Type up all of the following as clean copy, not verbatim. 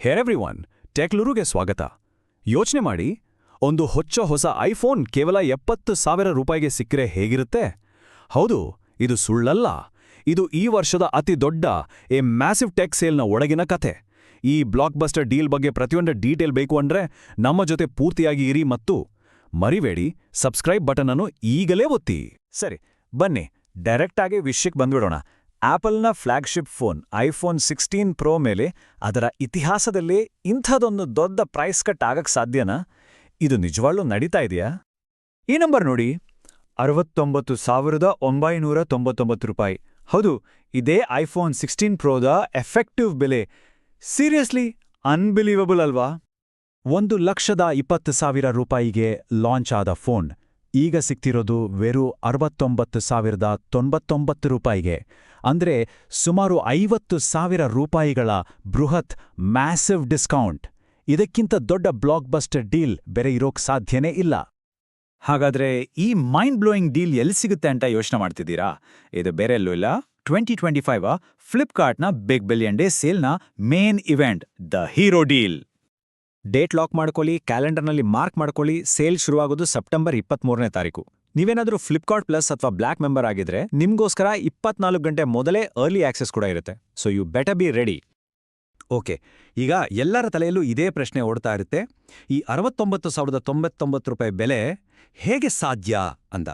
ಹೇ everyone, ಟೆಕ್ಲುರುಗೆ ಸ್ವಾಗತ. ಯೋಚನೆ ಮಾಡಿ, ಒಂದು ಹೊಸ ಐಫೋನ್ ಕೇವಲ 70,000 ರೂಪಾಯಿಗೆ ಸಿಕ್ಕರೆ ಹೇಗಿರುತ್ತೆ? ಹೌದು, ಇದು ಸುಳ್ಳಲ್ಲ. ಇದು ಈ ವರ್ಷದ ಅತಿ ದೊಡ್ಡ ಮ್ಯಾಸಿವ್ ಟೆಕ್ ಸೇಲ್ನ ಒಳಗಿನ ಕಥೆ. ಈ ಬ್ಲಾಕ್ಬಸ್ಟರ್ ಡೀಲ್ ಬಗ್ಗೆ ಪ್ರತಿಯೊಂದು ಡೀಟೇಲ್ ಬೇಕು ಅಂದ್ರೆ ನಮ್ಮ ಜೊತೆ ಪೂರ್ತಿಯಾಗಿ ಇರಿ ಮತ್ತು ಮರಿಬೇಡಿ ಸಬ್ಸ್ಕ್ರೈಬ್ ಬಟನ್ ಅನ್ನು ಈಗಲೇ ಒತ್ತಿ. ಸರಿ, ಬನ್ನಿ ಡೈರೆಕ್ಟ್ ಆಗಿ ವಿಷಯಕ್ಕೆ ಬಂದ್ಬಿಡೋಣ. ಆಪಲ್ನ ಫ್ಲಾಗ್ಶಿಪ್ ಫೋನ್ ಐಫೋನ್ 16 ಪ್ರೋ ಮೇಲೆ ಅದರ ಇತಿಹಾಸದಲ್ಲಿ ಇಂಥದೊಂದು ದೊಡ್ಡ ಪ್ರೈಸ್ ಕಟ್ ಆಗಕ್ಕೆ ಸಾಧ್ಯನಾ? ಇದು ನಿಜವಾಗ್ಲೂ ನಡೀತಾ ಇದೆಯಾ? ಈ ನಂಬರ್ ನೋಡಿ, 69,999 ರೂಪಾಯಿ. ಹೌದು, ಇದೇ ಐಫೋನ್ 16 ಪ್ರೋದ ಎಫೆಕ್ಟಿವ್ ಬೆಲೆ. ಸೀರಿಯಸ್ಲಿ ಅನ್ಬಿಲೀವಬಲ್ ಅಲ್ವಾ? 1,20,000 ರೂಪಾಯಿಗೆ ಲಾಂಚ್ ಆದ ಫೋನ್ ಈಗ ಸಿಗ್ತಿರೋದು ವೆರೂ 69,099 ರೂಪಾಯಿಗೆ. ಅಂದ್ರೆ ಸುಮಾರು 50,000 ರೂಪಾಯಿಗಳ ಬೃಹತ್ ಮ್ಯಾಸಿವ್ ಡಿಸ್ಕೌಂಟ್. ಇದಕ್ಕಿಂತ ದೊಡ್ಡ ಬ್ಲಾಕ್ಬಸ್ಟರ್ ಡೀಲ್ ಬೇರೆ ಇರೋಕ್ ಸಾಧ್ಯನೇ ಇಲ್ಲ. ಹಾಗಾದ್ರೆ ಈ ಮೈಂಡ್ ಬ್ಲೋಯಿಂಗ್ ಡೀಲ್ ಎಲ್ಲಿ ಸಿಗುತ್ತೆ ಅಂತ ಯೋಚನೆ ಮಾಡ್ತಿದ್ದೀರಾ? ಇದು ಬೇರೆ ಎಲ್ಲೂ ಇಲ್ಲ, 2025 ಫ್ಲಿಪ್ಕಾರ್ಟ್ನ ಬಿಗ್ ಬಿಲಿಯನ್ ಡೇ ಸೇಲ್ನ main event, the hero deal. Date lock ಮಾಡ್ಕೊಳ್ಳಿ, ಕ್ಯಾಲೆಂಡರ್ನಲ್ಲಿ ಮಾರ್ಕ್ ಮಾಡ್ಕೊಳ್ಳಿ. ಸೇಲ್ ಶುರುವಾಗೋದು ಸೆಪ್ಟೆಂಬರ್ 23ನೇ ತಾರೀಕು. ನೀವೇನಾದರೂ ಫ್ಲಿಪ್ಕಾರ್ಟ್ ಪ್ಲಸ್ ಅಥವಾ ಬ್ಲ್ಯಾಕ್ ಮೆಂಬರ್ ಆಗಿದ್ರೆ ನಿಮ್ಗೋಸ್ಕರ 24 ಗಂಟೆ ಮೊದಲೇ ಅರ್ಲಿ ಆಕ್ಸೆಸ್ ಕೂಡ ಇರುತ್ತೆ. So you better be ready. Okay, ಈಗ ಎಲ್ಲರ ತಲೆಯಲ್ಲೂ ಇದೇ ಪ್ರಶ್ನೆ ಓಡ್ತಾ ಇರುತ್ತೆ, ಈ 69,099 ರೂಪಾಯಿ ಬೆಲೆ ಹೇಗೆ ಸಾಧ್ಯ ಅಂತ.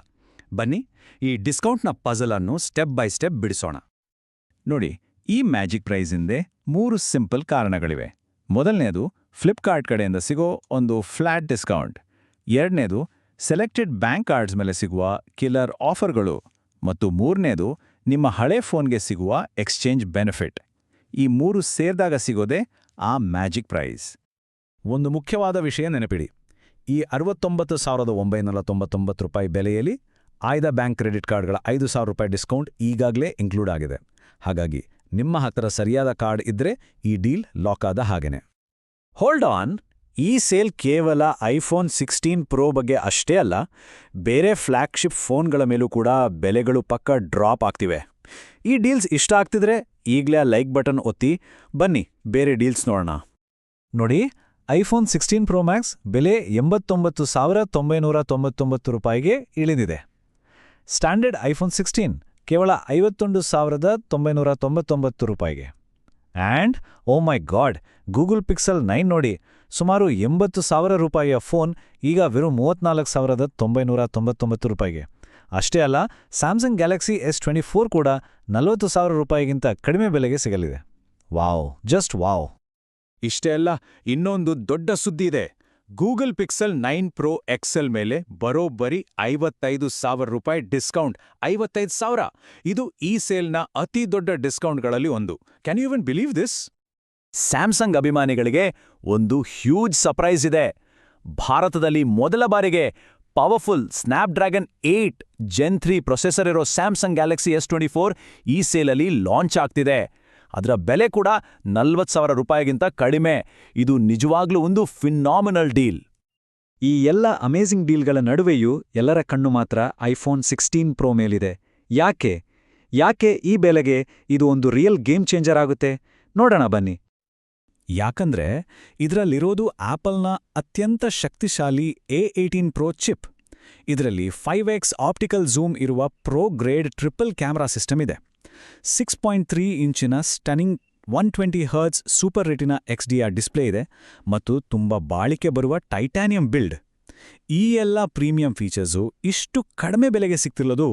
ಬನ್ನಿ ಈ ಡಿಸ್ಕೌಂಟ್ನ ಪಜಲ್ ಅನ್ನು ಸ್ಟೆಪ್ ಬೈ ಸ್ಟೆಪ್ ಬಿಡಿಸೋಣ. ನೋಡಿ, ಈ ಮ್ಯಾಜಿಕ್ ಪ್ರೈಸ್ ಹಿಂದೆ 3 ಸಿಂಪಲ್ ಕಾರಣಗಳಿವೆ. ಮೊದಲನೇದು ಫ್ಲಿಪ್ಕಾರ್ಟ್ ಕಡೆಯಿಂದ ಸಿಗೋ ಒಂದು ಫ್ಲಾಟ್ ಡಿಸ್ಕೌಂಟ್. ಎರಡನೇದು ಸೆಲೆಕ್ಟೆಡ್ ಬ್ಯಾಂಕ್ ಕಾರ್ಡ್ಸ್ ಮೇಲೆ ಸಿಗುವ ಕಿಲ್ಲರ್ ಆಫರ್ಗಳು. ಮತ್ತು ಮೂರನೇದು ನಿಮ್ಮ ಹಳೆ ಫೋನ್ಗೆ ಸಿಗುವ ಎಕ್ಸ್ಚೇಂಜ್ ಬೆನಿಫಿಟ್. ಈ 3 ಸೇರಿದಾಗ ಸಿಗೋದೇ ಆ ಮ್ಯಾಜಿಕ್ ಪ್ರೈಸ್. ಒಂದು ಮುಖ್ಯವಾದ ವಿಷಯ ನೆನಪಿಡಿ, ಈ 69,999 ರೂಪಾಯಿ ಬೆಲೆಯಲ್ಲಿ ಆಯ್ದ ಬ್ಯಾಂಕ್ ಕ್ರೆಡಿಟ್ ಕಾರ್ಡ್ಗಳ 5,000 ರೂಪಾಯಿ ಡಿಸ್ಕೌಂಟ್ ಈಗಾಗಲೇ ಇನ್ಕ್ಲೂಡ್ ಆಗಿದೆ. ಹಾಗಾಗಿ ನಿಮ್ಮ ಹತ್ತಿರ ಸರಿಯಾದ ಕಾರ್ಡ್ ಇದ್ರೆ ಈ ಡೀಲ್ ಲಾಕ್ ಆದ ಹಾಗೇನೆ. ಹೋಲ್ಡ್ ಆನ್, ಈ ಸೇಲ್ ಕೇವಲ ಐಫೋನ್ 16 ಪ್ರೋ ಬಗ್ಗೆ ಅಷ್ಟೇ ಅಲ್ಲ, ಬೇರೆ ಫ್ಲ್ಯಾಗ್ಶಿಪ್ ಫೋನ್ಗಳ ಮೇಲೂ ಕೂಡ ಬೆಲೆಗಳು ಪಕ್ಕ ಡ್ರಾಪ್ ಆಗ್ತಿವೆ. ಈ ಡೀಲ್ಸ್ ಇಷ್ಟ ಆಗ್ತಿದ್ರೆ ಈಗಲೇ ಲೈಕ್ ಬಟನ್ ಒತ್ತಿ. ಬನ್ನಿ ಬೇರೆ ಡೀಲ್ಸ್ ನೋಡೋಣ. ನೋಡಿ, ಐಫೋನ್ 16 ಪ್ರೋ ಮ್ಯಾಕ್ಸ್ ಬೆಲೆ 89,999 ರೂಪಾಯಿಗೆ ಇಳಿದಿದೆ. ಸ್ಟ್ಯಾಂಡರ್ಡ್ ಐಫೋನ್ 16 ಕೇವಲ 51,999 ರೂಪಾಯಿಗೆ. And oh my god, Google Pixel 9 ನೋಡಿ, ಸುಮಾರು 80,000 ರೂಪಾಯಿಯ ಫೋನ್ ಈಗ ವೆರೂ 34,999 ರೂಪಾಯಿಗೆ. ಅಷ್ಟೇ ಅಲ್ಲ, ಸ್ಯಾಮ್ಸಂಗ್ ಗ್ಯಾಲಕ್ಸಿ S24 ಕೂಡ 40,000 ರೂಪಾಯಿಗಿಂತ ಕಡಿಮೆ ಬೆಲೆಗೆ ಸಿಗಲಿದೆ. Wow, just wow. ಇಷ್ಟೇ ಅಲ್ಲ, ಇನ್ನೊಂದು ದೊಡ್ಡ ಸುದ್ದಿ ಇದೆ. ಗೂಗಲ್ ಪಿಕ್ಸೆಲ್ 9 ಪ್ರೋ ಎಕ್ಸೆಲ್ ಮೇಲೆ ಬರೋಬ್ಬರಿ 55,000 ರೂಪಾಯಿ ಡಿಸ್ಕೌಂಟ್. 55,000! ಇದು ಈ ಸೇಲ್ನ ಅತಿ ದೊಡ್ಡ ಡಿಸ್ಕೌಂಟ್ಗಳಲ್ಲಿ ಒಂದು. Can you even believe this? Samsung ಅಭಿಮಾನಿಗಳಿಗೆ ಒಂದು ಹ್ಯೂಜ್ ಸರ್ಪ್ರೈಸ್ ಇದೆ. ಭಾರತದಲ್ಲಿ ಮೊದಲ ಬಾರಿಗೆ ಪವರ್ಫುಲ್ ಸ್ನ್ಯಾಪ್ಡ್ರ್ಯಾಗನ್ 8 Gen 3 ಪ್ರೊಸೆಸರ್ ಇರೋ ಸ್ಯಾಮ್ಸಂಗ್ ಗ್ಯಾಲಕ್ಸಿ S24 ಈ ಸೇಲಲ್ಲಿ ಲಾಂಚ್ ಆಗ್ತಿದೆ. ಅದರ ಬೆಲೆ ಕೂಡ 40,000 ರೂಪಾಯಿಗಿಂತ ಕಡಿಮೆ. ಇದು ನಿಜವಾಗ್ಲೂ ಒಂದು ಫಿನಾಮಿನಲ್ ಡೀಲ್. ಈ ಎಲ್ಲ ಅಮೇಜಿಂಗ್ ಡೀಲ್ಗಳ ನಡುವೆಯೂ ಎಲ್ಲರ ಕಣ್ಣು ಮಾತ್ರ ಐಫೋನ್ 16 ಪ್ರೋ ಮೇಲಿದೆ. ಯಾಕೆ ಈ ಬೆಲೆಗೆ ಇದು ಒಂದು ರಿಯಲ್ ಗೇಮ್ ಚೇಂಜರ್ ಆಗುತ್ತೆ? ನೋಡೋಣ ಬನ್ನಿ. ಯಾಕಂದ್ರೆ ಇದರಲ್ಲಿರೋದು ಆಪಲ್ನ ಅತ್ಯಂತ ಶಕ್ತಿಶಾಲಿ A18 ಪ್ರೋ ಚಿಪ್. ಇದರಲ್ಲಿ 5x ಆಪ್ಟಿಕಲ್ ಝೂಮ್ ಇರುವ pro grade triple camera system ಇದೆ. 6.3 ಇಂಚಿನ stunning 120 hertz super retina XDR display ಇದೆ ಮತ್ತು ತುಂಬ ಬಾಳಿಕೆ ಬರುವ ಟೈಟಾನಿಯಂ ಬಿಲ್ಡ್. ಈ ಎಲ್ಲ ಪ್ರೀಮಿಯಂ ಫೀಚರ್ಸು ಇಷ್ಟು ಕಡಿಮೆ ಬೆಲೆಗೆ ಸಿಗ್ತಿರೋದು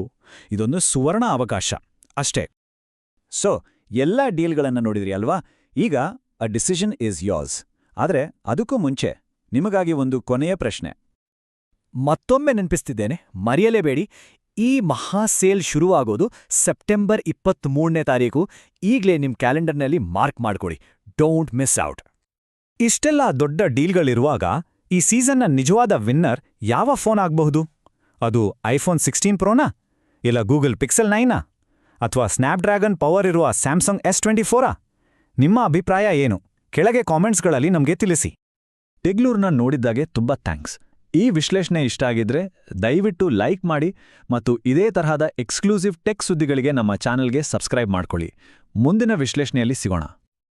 ಇದೊಂದು ಸುವರ್ಣ ಅವಕಾಶ ಅಷ್ಟೇ. ಸೊ ಎಲ್ಲ ಡೀಲ್ಗಳನ್ನು ನೋಡಿದ್ರಿ ಅಲ್ವಾ? ಈಗ ಅ ಡಿಸಿಷನ್ ಈಸ್ ಯೋರ್ಸ್. ಆದರೆ ಅದಕ್ಕೂ ಮುಂಚೆ ನಿಮಗಾಗಿ ಒಂದು ಕೊನೆಯ ಪ್ರಶ್ನೆ. ಮತ್ತೊಮ್ಮೆ ನೆನಪಿಸ್ತಿದ್ದೇನೆ, ಮರೆಯಲೇಬೇಡಿ, ಈ ಮಹಾ ಸೇಲ್ ಶುರುವಾಗೋದು ಸೆಪ್ಟೆಂಬರ್ 23ನೇ ತಾರೀಕು. ಈಗಲೇ ನಿಮ್ಮ ಕ್ಯಾಲೆಂಡರ್ನಲ್ಲಿ ಮಾರ್ಕ್ ಮಾಡ್ಕೊಳ್ಳಿ. Don't miss out. ಇಷ್ಟೆಲ್ಲ ದೊಡ್ಡ ಡೀಲ್ಗಳಿರುವಾಗ ಈ ಸೀಸನ್ನ ನಿಜವಾದ ವಿನ್ನರ್ ಯಾವ ಫೋನ್ ಆಗಬಹುದು? ಅದು ಐಫೋನ್ 16 ಪ್ರೋನಾ, ಇಲ್ಲ ಗೂಗಲ್ ಪಿಕ್ಸೆಲ್ 9ನಾ, ಅಥವಾ ಸ್ನ್ಯಾಪ್ಡ್ರ್ಯಾಗನ್ ಪವರ್ ಇರುವ ಸ್ಯಾಮ್ಸಂಗ್ S24ಆ? ನಿಮ್ಮ ಅಭಿಪ್ರಾಯ ಏನು? ಕೆಳಗೆ ಕಾಮೆಂಟ್ಸ್ಗಳಲ್ಲಿ ನಮಗೆ ತಿಳಿಸಿ. ಟೆಕ್ಲೂರ್ನ ನೋಡಿದ್ದಾಗೆ ತುಂಬ ಥ್ಯಾಂಕ್ಸ್. ಈ ವಿಶ್ಲೇಷಣೆ ಇಷ್ಟ ಆಗಿದ್ರೆ ದಯವಿಟ್ಟು ಲೈಕ್ ಮಾಡಿ ಮತ್ತು ಇದೇ ತರಹದ ಎಕ್ಸ್ಕ್ಲೂಸಿವ್ ಟೆಕ್ ಸುದ್ದಿಗಳಿಗೆ ನಮ್ಮ ಚಾನೆಲ್ಗೆ ಸಬ್ಸ್ಕ್ರೈಬ್ ಮಾಡ್ಕೊಳ್ಳಿ. ಮುಂದಿನ ವಿಶ್ಲೇಷಣೆಯಲ್ಲಿ ಸಿಗೋಣ.